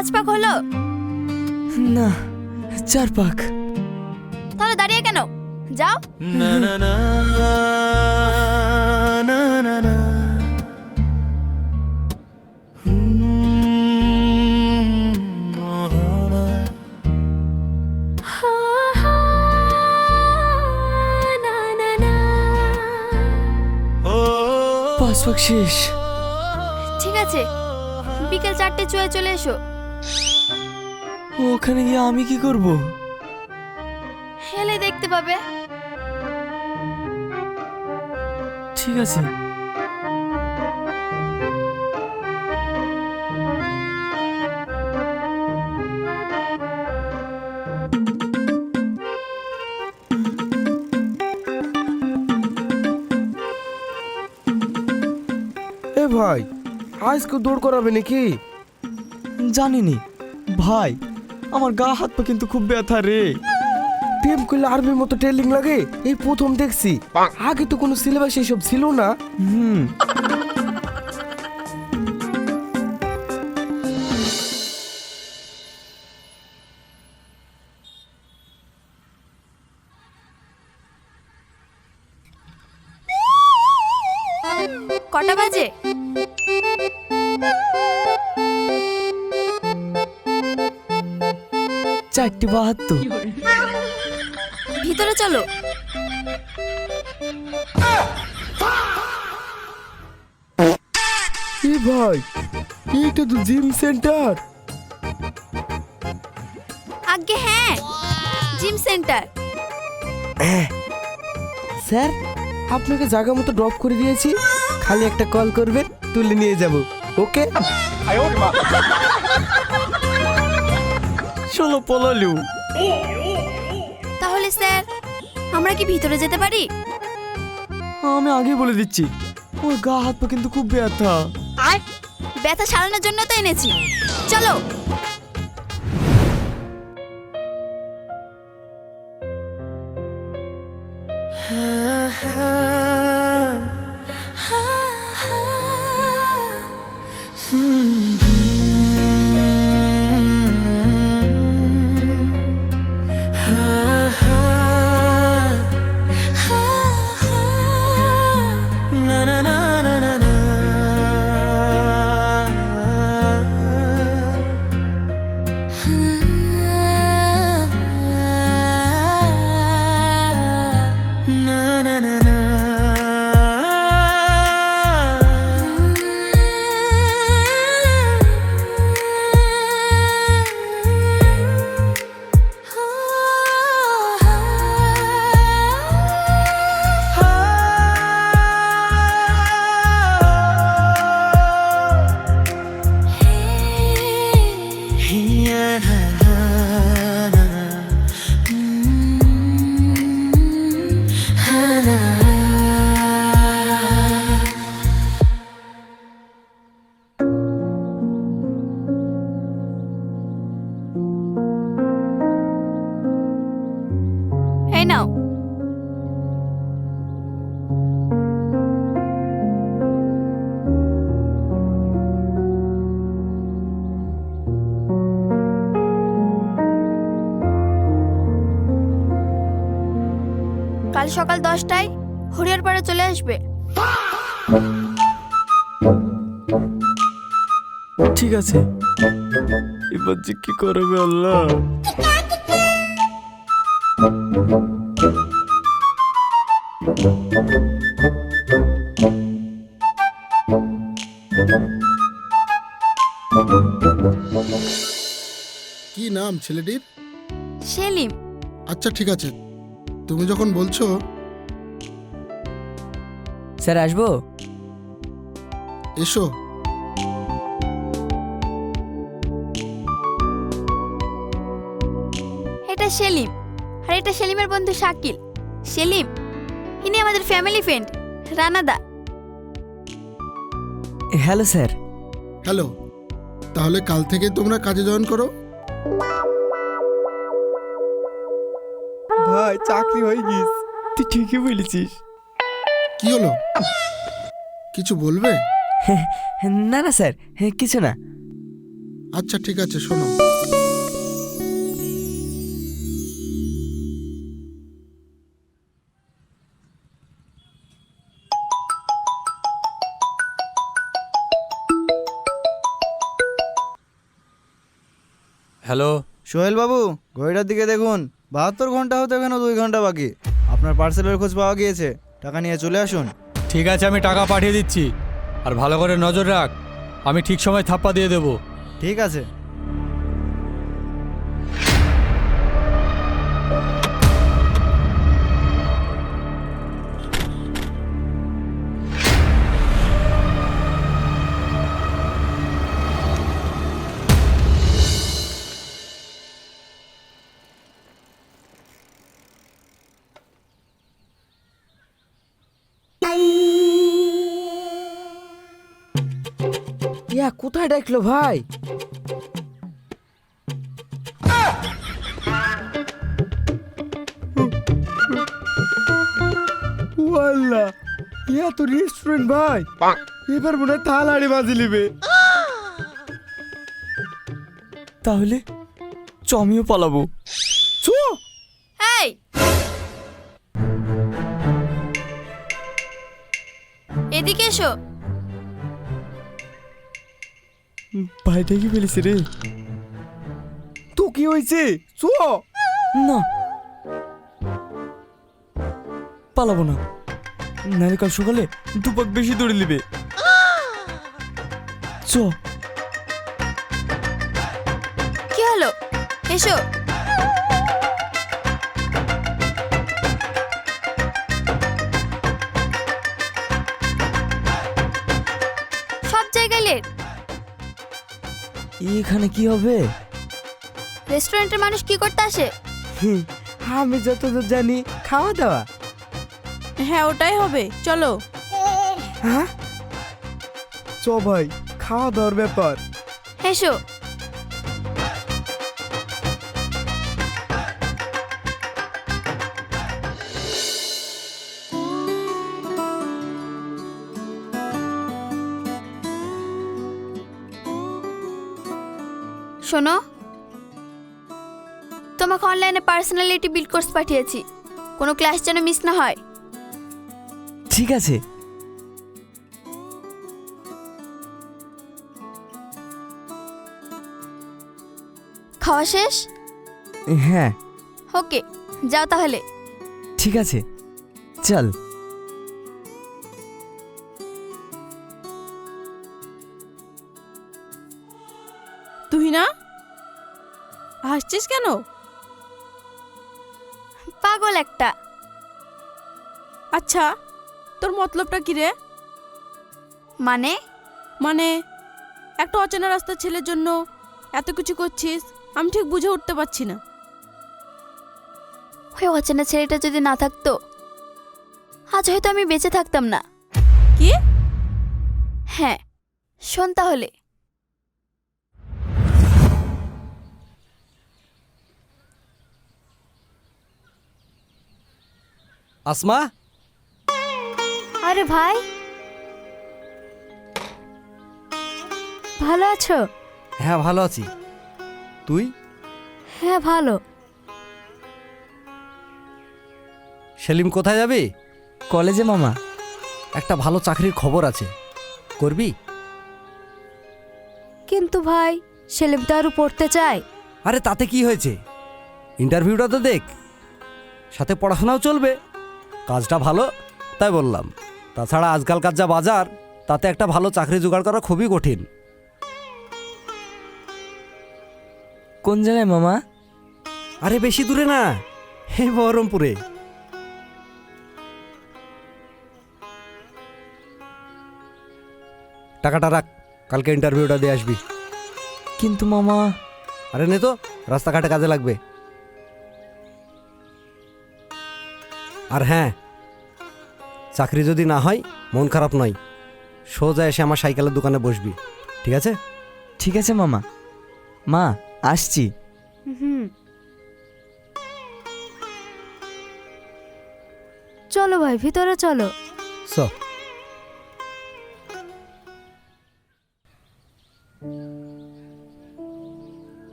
5 পাক হলো? না, 4 পাক। তাহলে দাঁড়িয়ে কেন? যাও। না না না না না না পাঁচ পাক শেষ। ঠিক আছে, বিকেল 4টে চুয়ে চলে এসো। ওখানে গিয়ে আমি কি করব? হেলে দেখতে পাবে। ঠিক আছে। এ ভাই, আজকে দৌড় করাবে নাকি? জানিনি ভাই, আমার গা হাত পা কিন্তু খুব ব্যথা রে। প্রেম করলে আর্মির মতো ট্রেনিং লাগে, এই প্রথম দেখছি। আগে তো কোনো সিলেবাস এসব ছিল না। কটা বাজে? চারটে 72। ভিতরে চলো। এ ভাই, এইটা তো জিম সেন্টার। আগে হ্যাঁ, জিম সেন্টার। স্যার, আপনাকে জায়গা মতো ড্রপ করে দিয়েছি, খালি একটা কল করবেন, তুলে নিয়ে যাব। ওকে? চলো পলালু। তাহলে স্যার, আমরা কি ভিতরে যেতে পারি? আমি আগে বলে দিচ্ছি, ওর গা হাত পা কিন্তু খুব ব্যথা। ব্যথা সারানোর জন্য তো এনেছি, চলো। এই নাও। কাল সকাল 10টায় হরিয়ারপাড়ে চলে আসবে। ঠিক আছে, এবার যে কি করবে আল্লাহ। কি নাম ছেলেটির? সেলিম। আচ্ছা ঠিক আছে, তুমি যখন বলছো। স্যার আসবো? এসো। এটা সেলিম, আর এটা সেলিমের বন্ধু শাকিল। সেলিম, ইনি আমাদের ফ্যামিলি ফ্রেন্ড রানাদা। Hello sir. হ্যালো, তাহলে কাল থেকে তোমরা কাজে জয়েন করো। ভাই চাকরি হয়ে গিস। তুই ঠিকই বলেছিস। কি হলো, কিছু বলবে? না না স্যার, কিছু না। আচ্ছা ঠিক আছে, শোনো। হ্যালো, সোহেল বাবু, ঘড়িটার দিকে দেখুন, 72 ঘন্টা হতে এখনো 2 ঘন্টা বাকি। আপনার পার্সেলের খোঁজ পাওয়া গিয়েছে, টাকা নিয়ে চলে আসুন। ঠিক আছে, আমি টাকা পাঠিয়ে দিচ্ছি। আর ভালো করে নজর রাখ, আমি ঠিক সময় থাপ্পা দিয়ে দেবো। ঠিক আছে। ইয়া কোথায় ডাকলো ভাই? ওয়াল্লাহ, ইয়া তো রেস্টুরেন্ট ভাই। এবার মনে হয় থালাড়ি বাজি লিবে। তাহলে আমিও পালাবো। চো এই এদিকে এসো। ভাই দেখি ফেলেছে রে। তো কি হয়েছে? চো না, পালাবো না, নাহলে কাল সকালে দুপাক বেশি দৌড়ে নিবে। চ। কি হলো? এসো। সব জায়গায় লেট। এখানে কি হবে? রেস্টুরেন্টের মানুষ কি করতে আসে? আমি যতদূর জানি খাওয়া দাওয়া। হ্যাঁ ওটাই হবে, চলো। হ্যাঁ চ ভাই, খাওয়া দাওয়ার ব্যাপার। এসো। শোনো, তোমাকে অনলাইনে পার্সোনালিটি বিল্ড কোর্স পাঠিয়েছি, কোনো ক্লাস যেন মিস না হয়। ঠিক আছে। খাওয়া শেষ? হ্যাঁ ওকে, যাও তাহলে। ঠিক আছে, চল। তুই না হাসছিস কেন? পাগল একটা। আচ্ছা, তোর মতলবটা কি রে? মানে? মানে একটা অচেনা রাস্তার ছেলের জন্য এত কিছু করছিস, আমি ঠিক বুঝে উঠতে পারছি না। ওই অচেনা ছেলেটা যদি না থাকতো, আজ হয়তো আমি বেঁচে থাকতাম না। কি? হ্যাঁ, শোন তাহলে। আসমা, আরে ভাই, ভালো আছো? হ্যাঁ ভালো আছি। তুই? হ্যাঁ ভালো। সেলিম কোথায় যাবি? কলেজে মামা। একটা ভালো চাকরির খবর আছে, করবি? কিন্তু ভাই, সেলিম তো আরো পড়তে চায়। আরে তাতে কি হয়েছে, ইন্টারভিউটা তো দেখ, সাথে পড়াশোনাও চলবে, কাজটা ভালো তাই বললাম। তাছাড়া আজকালকার যা বাজার, তাতে একটা ভালো চাকরি জোগাড় করা খুবই কঠিন। কোন জায়গায় মামা? আরে বেশি দূরে না, এই বহরমপুরে। টাকাটা রাখ, কালকে ইন্টারভিউটা দিয়ে আসবি। কিন্তু মামা। আরে নে তো, রাস্তাঘাটে কাজে লাগবে। আর হ্যাঁ, চাকরি যদি না হয় মন খারাপ নয়, সোজা এসে আমার সাইকেলের দোকানে বসবি, ঠিক আছে? ঠিক আছে মামা। মা, আসছি। চলো ভাই, ভিতরে চলো। চ।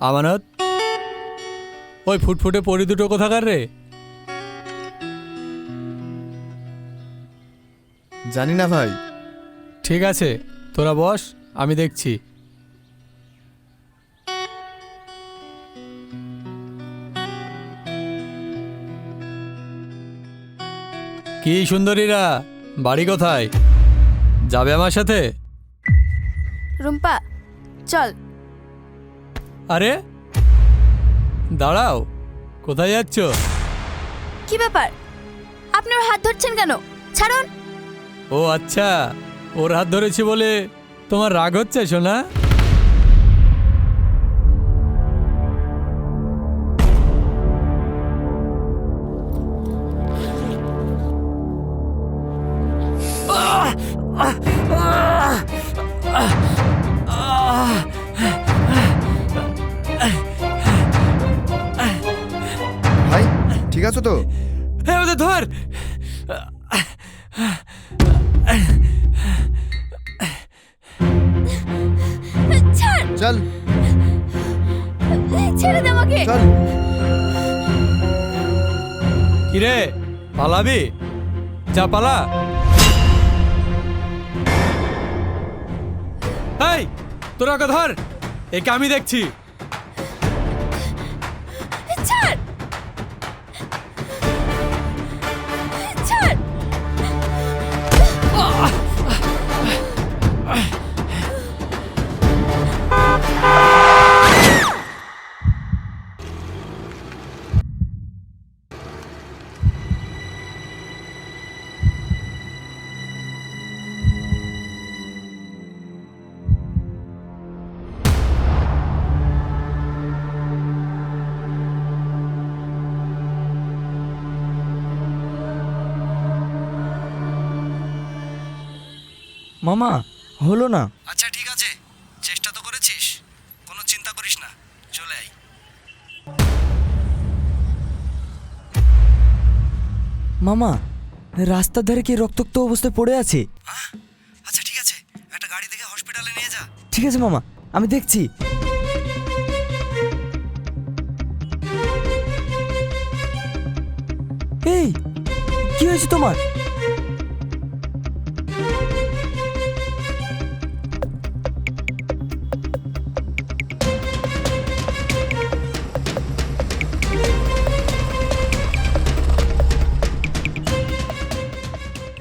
আমানত, ওই ফুটফুটে পরি দুটো কোথাকার রে? জানি না ভাই। ঠিক আছে, তোরা বস, আমি দেখছি। কি সুন্দরীরা, বাড়ি কোথায়? যাবে আমার সাথে? রুম্পা চল। আরে দাঁড়াও, কোথায় যাচ্ছ? কি ব্যাপার, আপনি ওর হাত ধরছেন কেন? ছাড়ুন। ও আচ্ছা, ওর হাত ধরেছি বলে তোমার রাগ হচ্ছে সোনা? ভাই ঠিক আছে তো? হ্যাঁ, ওদের ধর। ছাড়, চল ছেড়ে দে আমাকে। চল। কিরে, পালাবি? যা পালা। এই তোরা ওকে ধর, একে আমি দেখছি। ছাড়, ছাড়। মামা হলো না। আচ্ছা ঠিক আছে, চেষ্টা তো করেছিস, কোনো চিন্তা করিস না, চলে আয়। মামা রাস্তার ধারে কি রক্তাক্ত অবস্থায় পড়ে আছে? আচ্ছা ঠিক আছে, একটা গাড়ি দেখে হসপিটালে নিয়ে যা। ঠিক আছে মামা, আমি দেখছি। এই কি হয়েছে তোমার?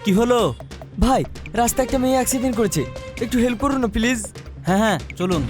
কি হলো? ভাই রাস্তায় একটা মেয়ে অ্যাক্সিডেন্ট করেছে, একটু হেল্প করুন না প্লিজ। হ্যাঁ হ্যাঁ চলুন।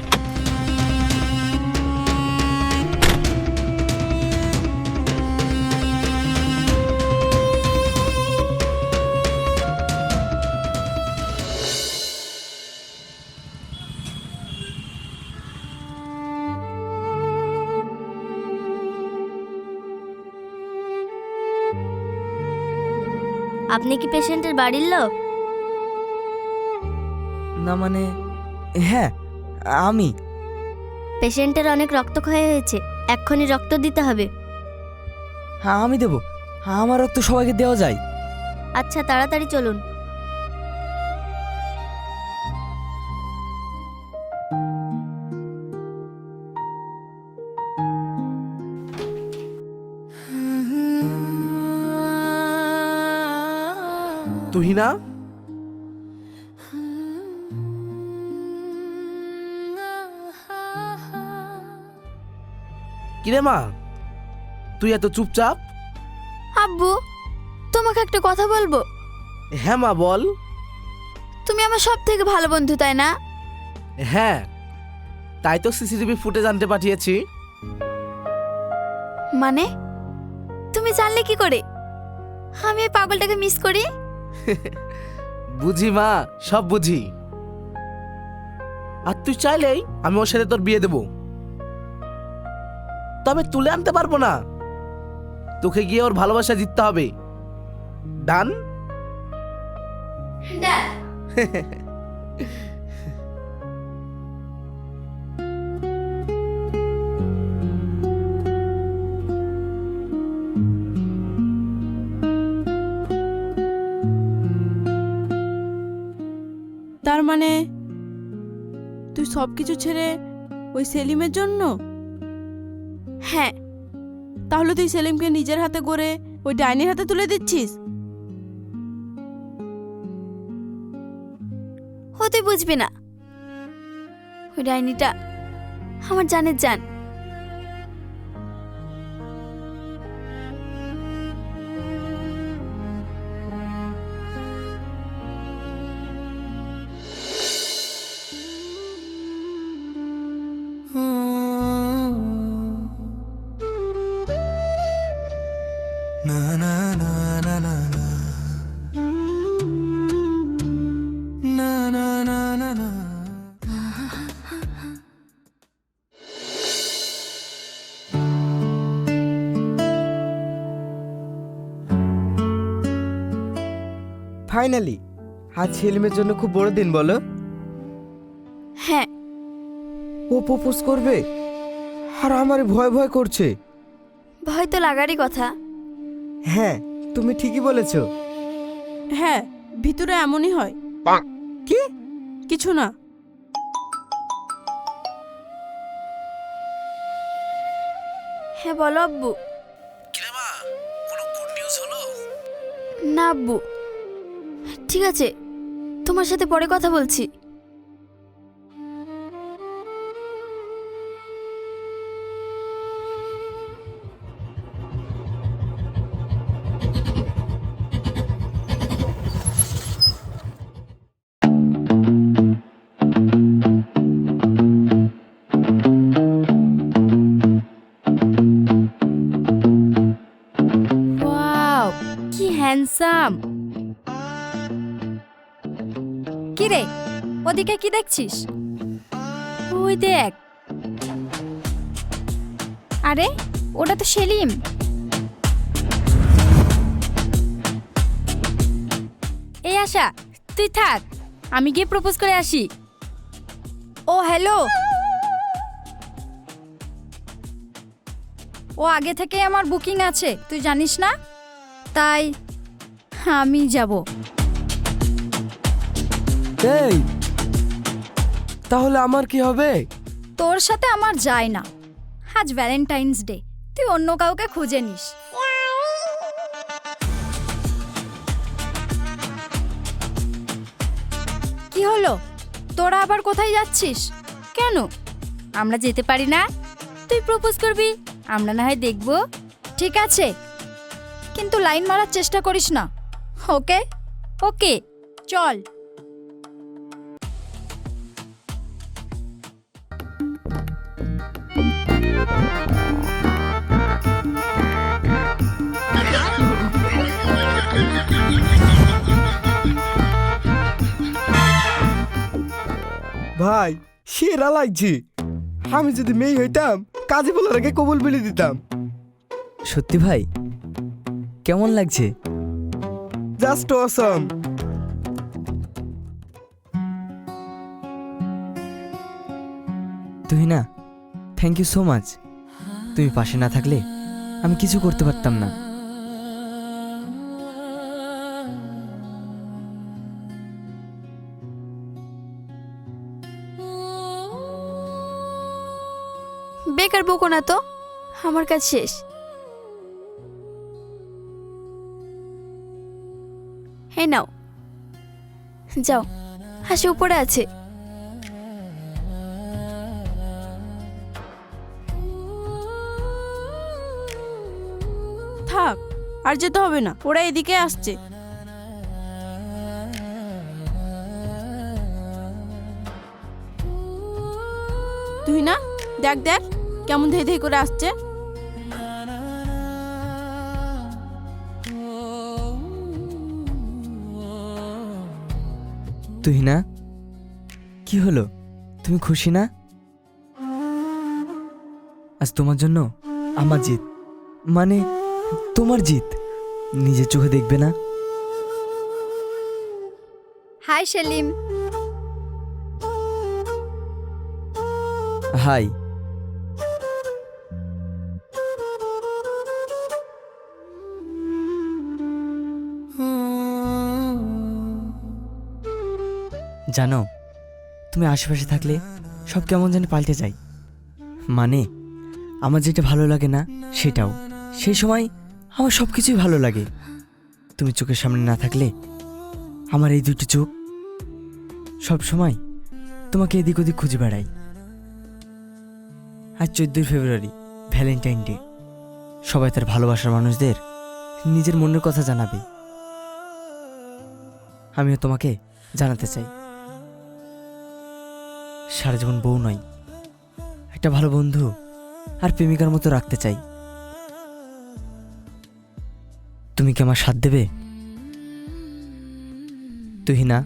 আপনি কি পেশেন্টের বাড়ির লোক? না মানে হ্যাঁ আমি। পেশেন্টের অনেক রক্তক্ষয় হয়েছে, এক্ষুনি রক্ত দিতে হবে। হ্যাঁ আমি দেবো, আমার রক্ত সবাইকে দেওয়া যায়। আচ্ছা তাড়াতাড়ি চলুন। তুহিনা, কিরে মা, তুই এত চুপচাপ? আব্বু তোমাকে একটা কথা বলবো। হ্যাঁ মা বল। তুমি আমার সব থেকে ভালো বন্ধু, তাই না? হ্যাঁ, তাই তো সিসিটিভি ফুটেজ আনতে পাঠিয়েছি। মানে তুমি জানলে কি করে আমি এই পাগলটাকে মিস করি? বুঝি মা, সব বুঝি। আর তুই চাইলেই আমি ওর সাথে তোর বিয়ে দেব, তবে তুলে আনতে পারবো না। তোকে গিয়ে ওর ভালোবাসা জিততে হবে। ডান? তার মানে তুই সব কিছু ছেড়ে ওই সেলিমের জন্য? হ্যাঁ। তাহলে তুই সেলিমকে নিজের হাতে গড়ে ওই ডাইনির হাতে তুলে দিচ্ছিস? ও তুই বুঝবি না, ওই ডাইনিটা আমার জানের জান। ফাইনালি আজ সেলিমের জন্য খুব বড় দিন বলো। হ্যাঁ। ও প্রপোজ করবে আর আমার ভয় ভয় করছে। ভয় তো লাগারই কথা। হ্যাঁ তুমি ঠিকই বলেছো। হ্যাঁ, ভিতরে এমনই হয়। কি? কিছু না। হ্যাঁ বলো আব্বু। না আব্বু, ঠিক আছে, তোমার সাথে পরে কথা বলছি। ওয়াও, কি হ্যান্ডসাম! কি রে, ওদিকে কি দেখছিস? ওই দেখ। আরে ওটা তো সেলিম। এই আশা, তুই থাক, আমি গিয়ে প্রপোজ করে আসি। ও হ্যালো। ও আগে থেকে আমার বুকিং আছে, তুই জানিস না? তাই আমি যাব। এই তাহলে আমার কি হবে? তোর সাথে আমার যায় না, আজ ভ্যালেন্টাইন্স ডে, তুই অন্য কাউকে খুঁজে নিস। কি হলো, তোরা আবার কোথায় যাচ্ছিস? কেন, আমরা যেতে পারি না? তুই প্রপোজ করবি, আমরা না হয় দেখব। ঠিক আছে, কিন্তু লাইন মারার চেষ্টা করিস না। ওকে ওকে, চল। ভাই সেরা লাগছে। আমি যদি মেয়ে হইতাম কাজে বলার আগে কবুল বলে দিতাম। সত্যি ভাই, কেমন লাগছে? জাস্ট অসম। তুই না, থ্যাংক ইউ সো মাচ। তুমি পাশে না থাকলে আমি কিছু করতে পারতাম না। বেকার বকো না তো, আমার কাজ শেষ। হ্যাঁ নাও, যাও, হাসি উপরে আছে। থাক, আর যেতে হবে না, ওরা এদিকে আসছে। তুই না, দেখ দেখ কেমন ধেই ধেই করে আসছে। তুই না, কি হলো, তুমি খুশি না? আজ তোমার জন্য আমার জিত, মানে তোমার জিত। নিজের চোখে দেখবে না? হাই সেলিম। হাই। জানো, তুমি আশেপাশে থাকলে সব কেমন জানি পাল্টে যায়। মানে আমার যেটা ভালো লাগে না সেটাও। সেই সময় আমার সব কিছুই ভালো লাগে। তুমি চোখের সামনে না থাকলে আমার এই দুটি চোখ সব সময় তোমাকে এদিক ওদিক খুঁজে বেড়াই। আজ 14 ফেব্রুয়ারি, ভ্যালেন্টাইন ডে। সবাই তার ভালোবাসার মানুষদের নিজের মনের কথা জানাবে। আমিও তোমাকে জানাতে চাই। সারা জীবন বউ নয়, একটা ভালো বন্ধু আর প্রেমিকার মতো রাখতে চাই। তুমি কি আমার সাথ দেবে তুহিনা?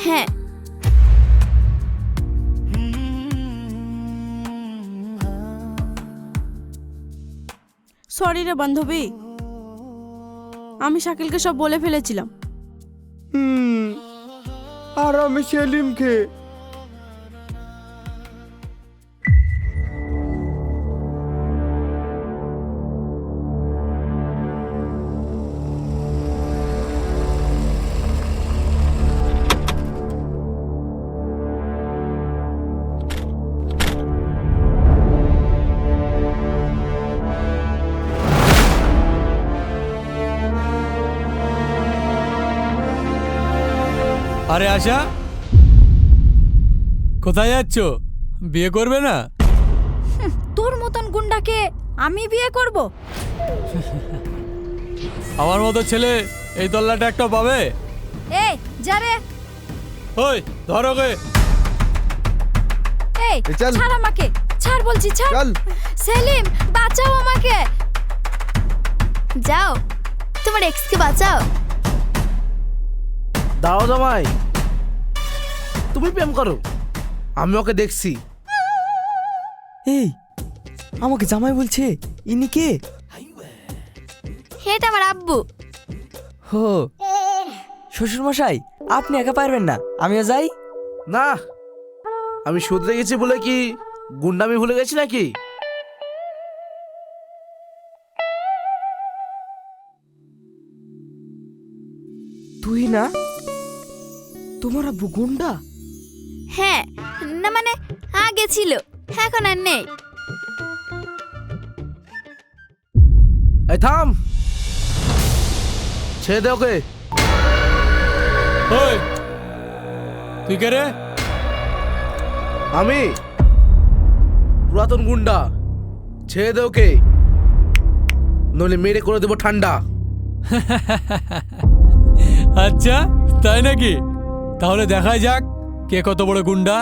হ্যাঁ, সরি রে বান্ধবী, আমি শাকিলকে সব বলে ফেলেছিলাম। আর আমি সেলিমকে। আরে আশা, কোথায় যাচ্ছ? বিয়ে করবে না? তোর মতন গুন্ডাকে আমি বিয়ে করব? আমার মতো ছেলে এই তল্লাটা একটা পাবে? এই যা রে, ওই ধরো গে। এই এই চল। ছাড় আমাকে, ছাড় বলছি, ছাড়। চল। সেলিম, বাঁচাও আমাকে। যাও তোমার এক্সকে বাঁচাও। দাও জামাই, তুমি প্রেম করো, আমি ওকে দেখছি। এই আমাকে জামাই বলছে, ইনি কে? এটা আমার আব্বু। হো, শ্বশুর মশাই আপনি একা পারবেন না, আমিও যাই। না, আমি শুধরে গেছি বলে কি গুন্ডামি ভুলে গেছি নাকি? তুই না, তোমার আব্বু গুন্ডা? হ্যাঁ, না মানে আগে ছিল, এখন আর নেই। এই থাম, ছেড়ে দে ওকে। ওই তুই কে রে? আমি পুরাতন গুন্ডা, ছেড়ে দে ওকে, নইলে মেরে করে দেবো ঠান্ডা। আচ্ছা তাই নাকি? তাহলে দেখাই যাক কে কত বড় গুন্ডা।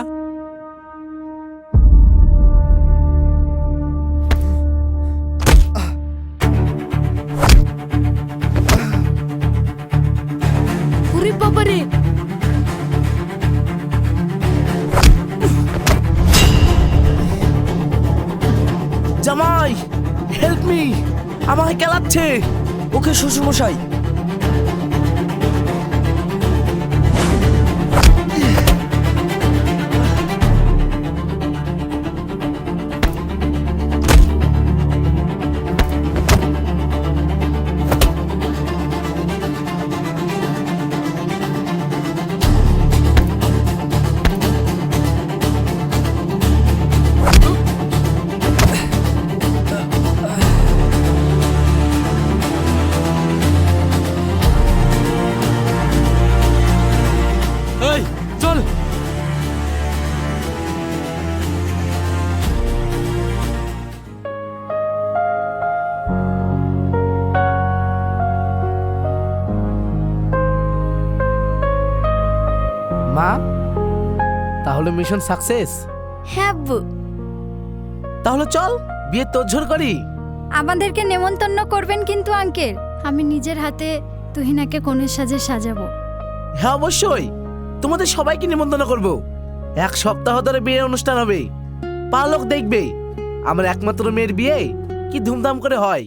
ওরে বাবারে, জামাই হেল্প মি, আমাকে কেলাচ্ছে। ওকে শ্বশুর মশাই। এই চল। মা, তাহলে মিশন সাকসেস। হ্যাঁ আব্বু। তাহলে চল বিয়ে তোড়জোড় করি। আমাদেরকে নেমন্তন্ন করবেন কিন্তু আঙ্কেল। আমি নিজের হাতে তুহিনাকে কনের সাজে সাজাবো। হ্যাঁ অবশ্যই, তোমাদের সবাইকে নিমন্ত্রণ করব। এক সপ্তাহ ধরে বিয়ে অনুষ্ঠান হবে, পালক দেখবে আমার একমাত্র মেয়ের বিয়ে কি ধুমধাম করে হয়।